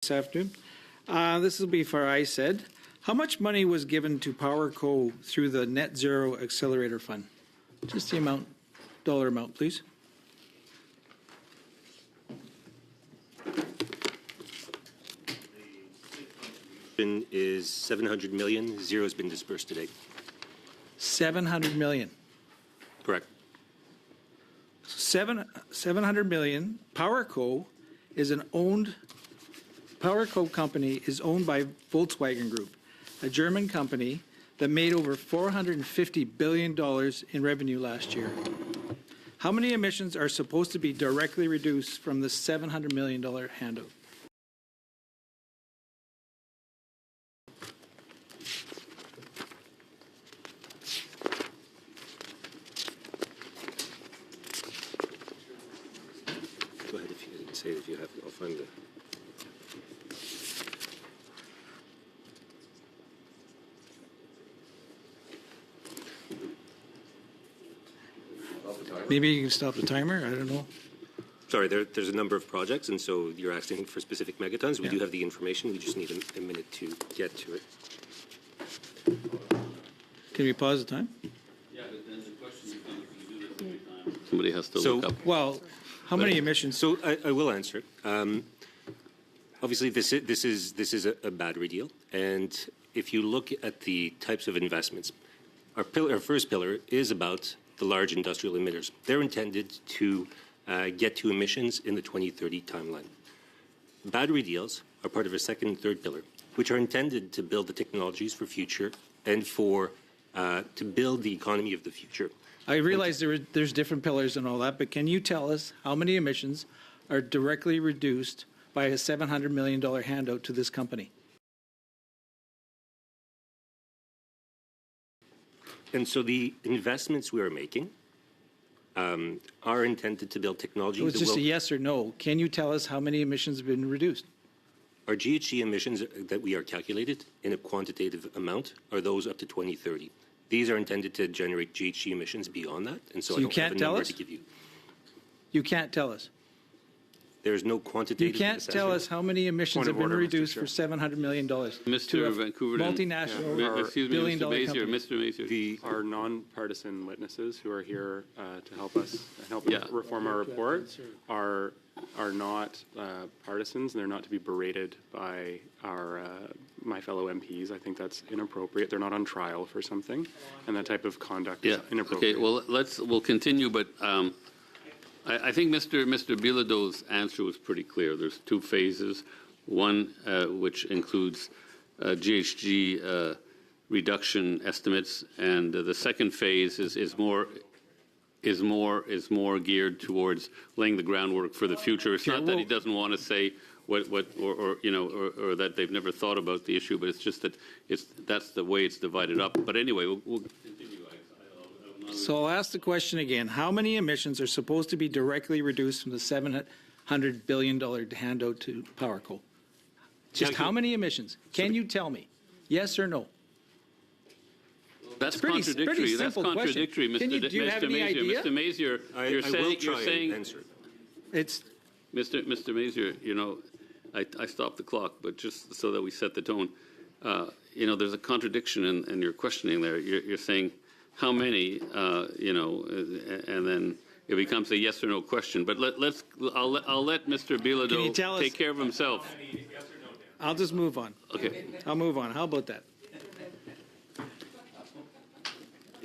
This afternoon. This will be for ISED. How much money was given to PowerCo through the Net Zero Accelerator Fund? Just the amount, dollar amount, please. Is 700 million. Zero has been dispersed today. 700 million. Correct. 700 million. PowerCo company is owned by Volkswagen Group, a German company that made over $450 billion in revenue last year. How many emissions are supposed to be directly reduced from the $700 million handout? Go ahead if you say it, if you have it. I'll find it. Maybe you can stop the timer. I don't know. Sorry, there's a number of projects, and so you're asking for specific megatons. We do have the information. We just need a minute to get to it. Can we pause the time? Yeah, but then the question is, can you do this every time? Somebody has to look up. Well, how many emissions? So I will answer. Obviously, this is a battery deal, and if you look at the types of investments, our first pillar is about the large industrial emitters. They're intended to get to emissions in the 2030 timeline. Battery deals are part of a second and third pillar, which are intended to build the technologies for future and to build the economy of the future. I realize there's different pillars and all that, but can you tell us how many emissions are directly reduced by a $700 million handout to this company? And so the investments we are making are intended to build technology. So it's just a yes or no. Can you tell us how many emissions have been reduced? Our GHG emissions that we are calculated in a quantitative amount are those up to 2030. These are intended to generate GHG emissions beyond that, and so I don't have a number to give you. You can't tell us. There's no quantitative. You can't tell us how many emissions have been reduced for $700 million. Mr. Vancouver, multinational billion-dollar company. Mr. Mazier. Our non-partisan witnesses who are here to help us reform our report are not partisans, and they're not to be berated by my fellow MPs. I think that's inappropriate. They're not on trial for something, and that type of conduct is inappropriate. Okay, well, we'll continue, but I think Mr. Bilodeau's answer was pretty clear. There's two phases. One which includes GHG reduction estimates, and the second phase is more geared towards laying the groundwork for the future. It's not that he doesn't want to say or that they've never thought about the issue, but it's just that that's the way it's divided up. But anyway, we'll continue. So I'll ask the question again. How many emissions are supposed to be directly reduced from the $700 billion handout to PowerCo? Just how many emissions? Can you tell me? Yes or no? That's contradictory. Pretty That's simple contradictory, question. Mr. Do you have any idea? Mr. Mazier, you're saying answer. It's Mr. Mazier, I stopped the clock, but just so that we set the tone, there's a contradiction in your questioning there. You're saying how many, and then it becomes a yes or no question. But I'll let Mr. Bilodeau take care of himself. I'll just move on. Okay. I'll move on. How about that?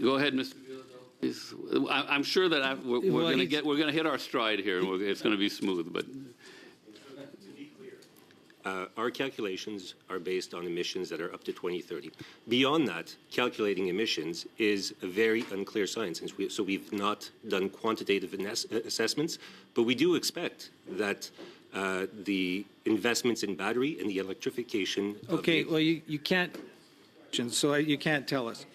Go ahead, Mr. Bilodeau. I'm sure that we're going to hit our stride here. It's going to be smooth, but. Our calculations are based on emissions that are up to 2030. Beyond that, calculating emissions is a very unclear science, so we've not done quantitative assessments, but we do expect that the investments in battery and the electrification. Okay, well, you can't, so you can't tell us.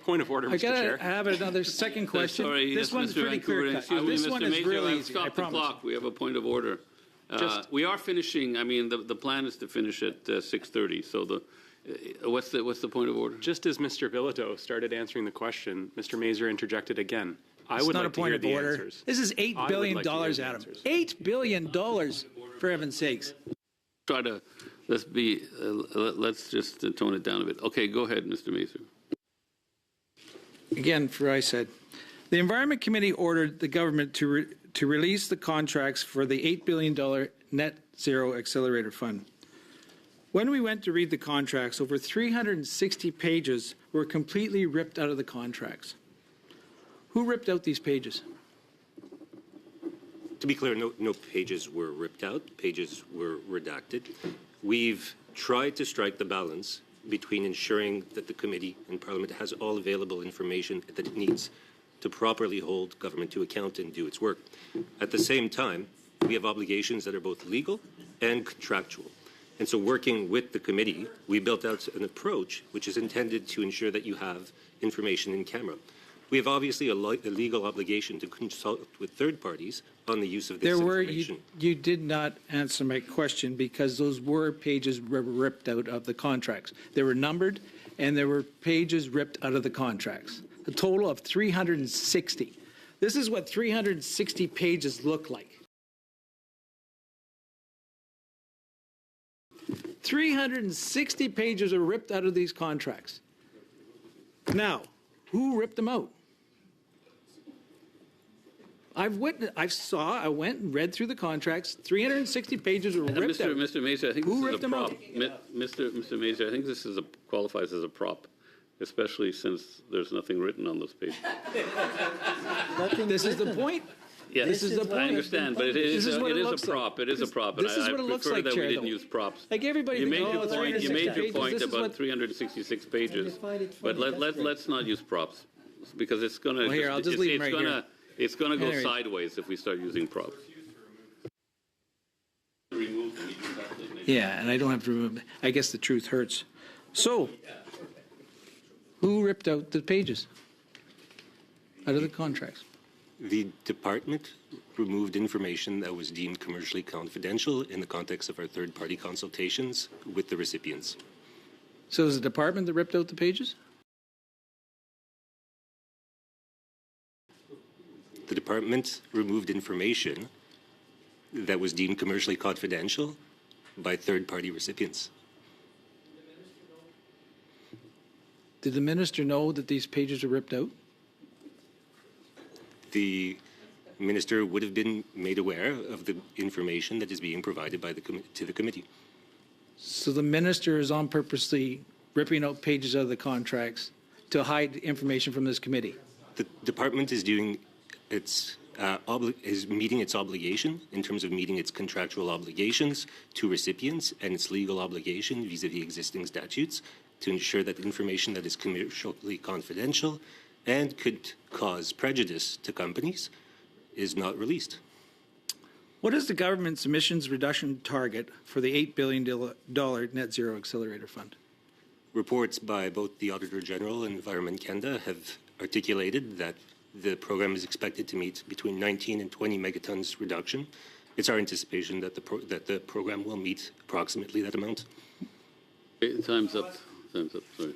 Point of order, Mr. Chair. I have another second question. Sorry, this one's pretty clear cut. This one is really easy, I promise. Stop the clock. We have a point of order. We are finishing. I mean, the plan is to finish at 6:30. So what's the point of order? Just as Mr. Bilodeau started answering the question, Mr. Mazier interjected again. It's not a point of order. This is $8 billion, Adam. $8 billion, for heaven's sakes. try to, let's just tone it down a bit. Okay, go ahead, Mr. Mazer. Again, for I said, the Environment Committee ordered the government to release the contracts for the $8 billion Net Zero Accelerator Fund. When we went to read the contracts, over 360 pages were completely ripped out of the contracts. Who ripped out these pages? To be clear, no pages were ripped out, pages were redacted. We've tried to strike the balance between ensuring that the committee and Parliament has all available information that it needs to properly hold government to account and do its work. At the same time, we have obligations that are both legal and contractual. And so working with the committee, we built out an approach which is intended to ensure that you have information in camera. We have obviously a legal obligation to consult with third parties on the use of this information. You did not answer my question because those were pages ripped out of the contracts. They were numbered and there were pages ripped out of the contracts. A total of 360. This is what 360 pages look like. 360 pages are ripped out of these contracts. Now, who ripped them out? I went and read through the contracts. 360 pages were ripped out. Mr. Mazer, I think Who this is ripped a them prop. out? Mr. Mazer, I think this is qualifies as a prop, especially since there's nothing written on those pages. This is the point. Yeah, This is the point. I understand, but it is a looks prop. like. It is a prop, and This is I what it looks prefer like, that Chair, we didn't though. use props. Like everybody You thinks, made your oh, point. You 360 made your pages. point This is about what- 366 pages, find it but funny, that's let's not use props because it's gonna. Well, here, I'll just leave 'em right here. It's gonna go Anyway. sideways if we start using props. Yeah, and I don't have to remember. I guess the truth hurts. So, who ripped out the pages out of the contracts? The department removed information that was deemed commercially confidential in the context of our third-party consultations with the recipients. So, it was the department that ripped out the pages? The department removed information that was deemed commercially confidential by third-party recipients. Did the minister know that these pages were ripped out? The minister would have been made aware of the information that is being provided by to the committee. So the minister is on purposely ripping out pages out of the contracts to hide information from this committee. The department is doing its is meeting its obligation in terms of meeting its contractual obligations to recipients and its legal obligation vis-a-vis existing statutes to ensure that information that is commercially confidential and could cause prejudice to companies is not released. What is the government's emissions reduction target for the $8 billion Net Zero Accelerator Fund? Reports by both the Auditor General and Environment Canada have articulated that the program is expected to meet between 19 and 20 megatons reduction. It's our anticipation that the program will meet approximately that amount. Okay, time's up. Time's up. Sorry.